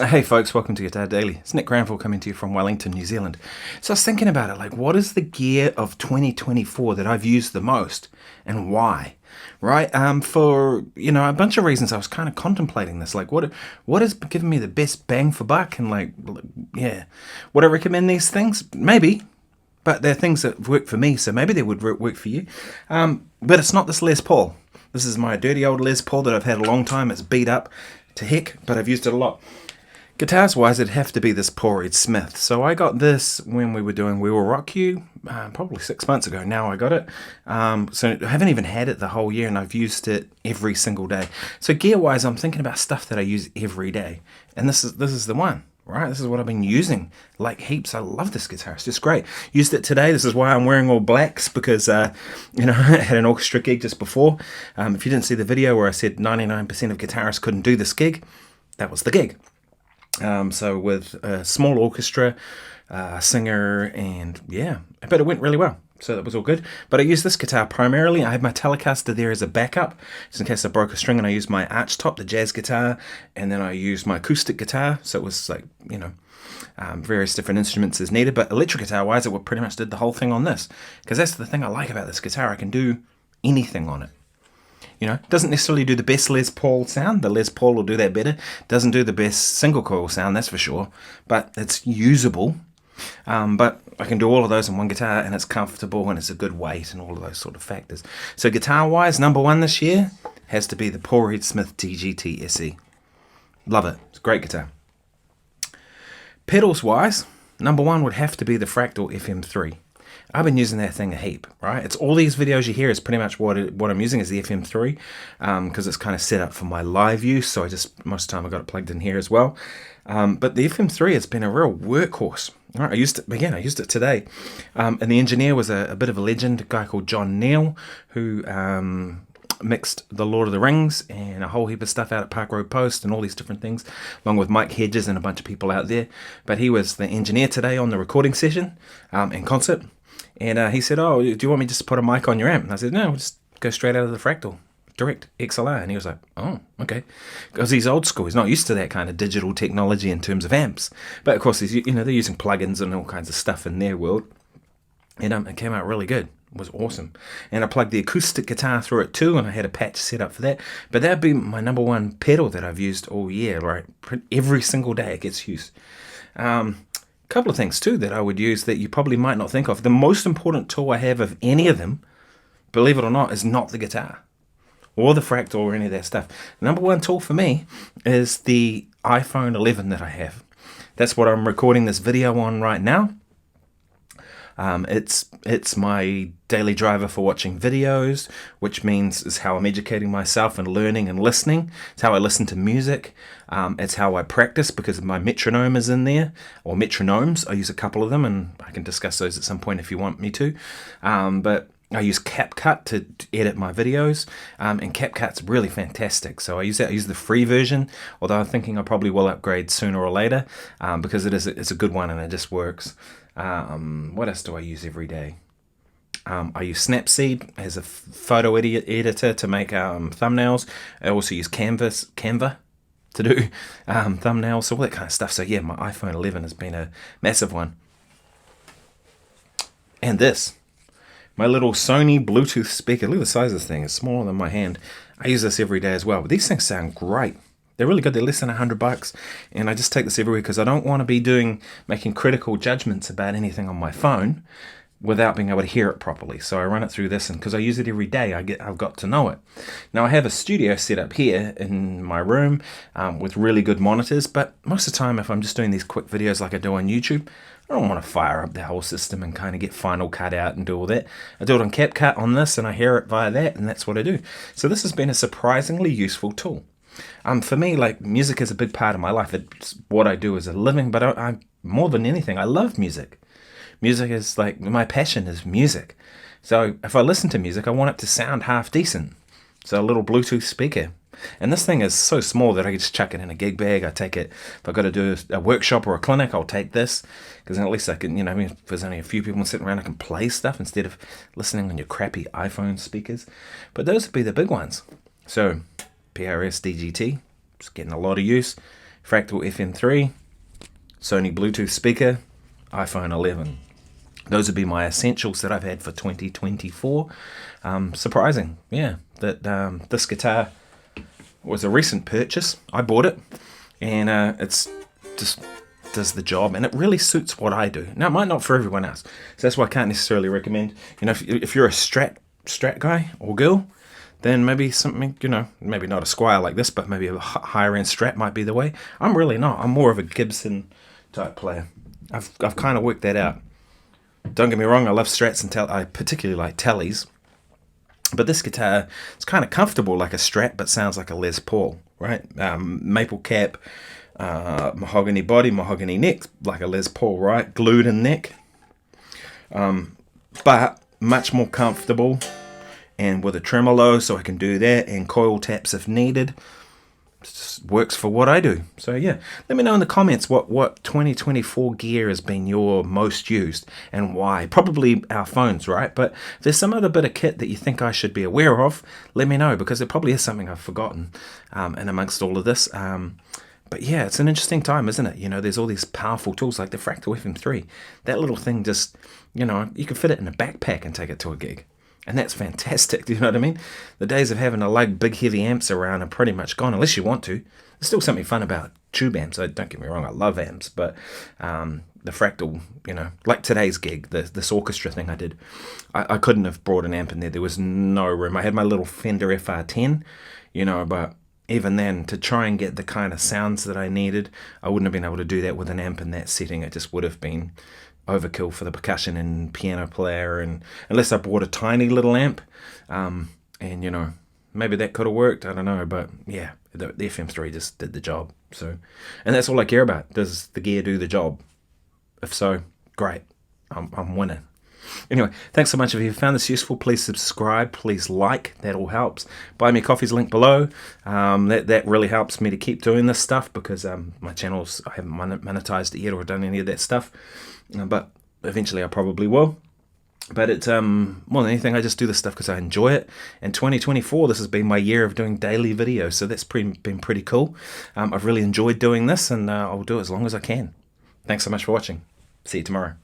Hey folks, welcome to Guitar Daily. It's Nick Granville coming to you from Wellington, New Zealand. So I was thinking about it, like what is the gear of 2024 that I've used the most and why? Right? For, a bunch of reasons I was kind of contemplating this. Like what has given me the best bang for buck and would I recommend these things? Maybe. But they're things that work for me, so maybe they would work for you. But it's not this Les Paul. This is my dirty old Les Paul that I've had a long time. It's beat up to heck, but I've used it a lot. Guitars-wise, it'd have to be this Paul Reed Smith. So I got this when we were doing We Will Rock You, probably 6 months ago now I got it. So I haven't even had it the whole year, and I've used it every single day. So gear-wise, I'm thinking about stuff that I use every day. And this is the one, right? This is what I've been using like heaps. I love this guitar. It's just great. Used it today. This is why I'm wearing all blacks, because, I had an orchestra gig just before. If you didn't see the video where I said 99% of guitarists couldn't do this gig, that was the gig. So with a small orchestra, singer, and but it went really well. So that was all good. But I used this guitar primarily. I had my Telecaster there as a backup, just in case I broke a string, and I used my arch top, the jazz guitar, and then I used my acoustic guitar. So it was like, various different instruments as needed. But electric guitar wise, it pretty much did the whole thing on this, because that's the thing I like about this guitar. I can do anything on it. Doesn't necessarily do the best Les Paul sound. The Les Paul will do that better. Doesn't do the best single coil sound, that's for sure. But it's usable. But I can do all of those in one guitar, and it's comfortable, and it's a good weight, and all of those sort of factors. So guitar-wise, number one this year has to be the Paul Reed Smith DGT SE. Love it. It's a great guitar. Pedals-wise, number one would have to be the Fractal FM3. I've been using that thing a heap, right? It's all these videos you hear is pretty much what I'm using is the FM3, because it's kind of set up for my live use. So most of the time I got it plugged in here as well. But the FM3 has been a real workhorse. Right, I used it today. And the engineer was a bit of a legend, a guy called John Neal, who mixed The Lord of the Rings and a whole heap of stuff out at Park Road Post and all these different things, along with Mike Hedges and a bunch of people out there. But he was the engineer today on the recording session and concert. And he said, "Oh, do you want me just to put a mic on your amp?" And I said, "No, we'll just go straight out of the Fractal, direct XLR." And he was like, "Oh, okay," because he's old school. He's not used to that kind of digital technology in terms of amps. But of course, they're using plugins and all kinds of stuff in their world. And it came out really good. It was awesome. And I plugged the acoustic guitar through it too, and I had a patch set up for that. But that'd be my number one pedal that I've used all year, right? Every single day it gets used. Couple of things too that I would use that you probably might not think of. The most important tool I have of any of them, believe it or not, is not the guitar or the Fractal or any of that stuff. The number one tool for me is the iPhone 11 that I have. That's what I'm recording this video on right now. It's my daily driver for watching videos, which means it's how I'm educating myself and learning and listening. It's how I listen to music. It's how I practice, because my metronome is in there, or metronomes. I use a couple of them, and I can discuss those at some point if you want me to. But I use CapCut to edit my videos, and CapCut's really fantastic. So I use that. I use the free version, although I'm thinking I probably will upgrade sooner or later, because it's a good one and it just works. What else do I use every day? I use Snapseed as a photo editor to make thumbnails. I also use Canva to do thumbnails, so all that kind of stuff. So yeah, my iPhone 11 has been a massive one. And this, my little Sony Bluetooth speaker. Look at the size of this thing. It's smaller than my hand. I use this every day as well. But these things sound great. They're really good. They're less than $100, and I just take this everywhere because I don't want to be making critical judgments about anything on my phone without being able to hear it properly. So I run it through this, and because I use it every day, I've got to know it. Now I have a studio set up here in my room with really good monitors, but most of the time, if I'm just doing these quick videos like I do on YouTube, I don't want to fire up the whole system and kind of get Final Cut out and do all that. I do it on CapCut on this, and I hear it via that, and that's what I do. So this has been a surprisingly useful tool. For me, like, music is a big part of my life. It's what I do as a living, but I more than anything, I love music. Music is like, my passion is music. So if I listen to music, I want it to sound half decent. So a little Bluetooth speaker. And this thing is so small that I can just chuck it in a gig bag. I take it, if I've got to do a workshop or a clinic, I'll take this. Because then at least I can, if there's only a few people sitting around, I can play stuff instead of listening on your crappy iPhone speakers. But those would be the big ones. So PRS DGT, it's getting a lot of use. Fractal FM3, Sony Bluetooth speaker, iPhone 11. Those would be my essentials that I've had for 2024. Surprising, yeah, that this guitar was a recent purchase. I bought it, and it's just does the job, and it really suits what I do. Now, it might not for everyone else, so that's why I can't necessarily recommend. You know, if you're a Strat guy or girl, then maybe something, you know, maybe not a Squire like this, but maybe a higher end Strat might be the way. I'm really not. I'm more of a Gibson type player. I've kind of worked that out. Don't get me wrong, I love Strats and I particularly like Tellys. But this guitar, it's kind of comfortable like a Strat, but sounds like a Les Paul, right? Maple cap, mahogany body, mahogany neck, like a Les Paul, right? Glued in neck. But much more comfortable, and with a tremolo, so I can do that, and coil taps if needed. It just works for what I do. So yeah, let me know in the comments what 2024 gear has been your most used and why. Probably our phones, right? But if there's some other bit of kit that you think I should be aware of, let me know, because there probably is something I've forgotten and amongst all of this. But yeah, it's an interesting time, isn't it? You know, there's all these powerful tools like the Fractal FM3. That little thing just, you know, you can fit it in a backpack and take it to a gig. And that's fantastic, do you know what I mean? The days of having to lug big heavy amps around are pretty much gone, unless you want to. There's still something fun about tube amps. So don't get me wrong, I love amps, but the Fractal, you know, like today's gig, this orchestra thing I did, I couldn't have brought an amp in there. There was no room. I had my little Fender FR10, you know, but even then, to try and get the kind of sounds that I needed, I wouldn't have been able to do that with an amp in that setting. It just would have been overkill for the percussion and piano player, and unless I bought a tiny little amp, and you know, maybe that could have worked, I don't know, but yeah, the FM3 just did the job. So, and that's all I care about. Does the gear do the job? If so, great, I'm winning. Anyway, thanks so much. If you found this useful, please subscribe, please like, that all helps. Buy me a coffee's link below. That really helps me to keep doing this stuff, because my channels, I haven't monetized it yet or done any of that stuff, but eventually I probably will. But it's more than anything, I just do this stuff because I enjoy it. And 2024, this has been my year of doing daily videos, so that's been pretty cool. I've really enjoyed doing this, and I'll do it as long as I can. Thanks so much for watching. See you tomorrow.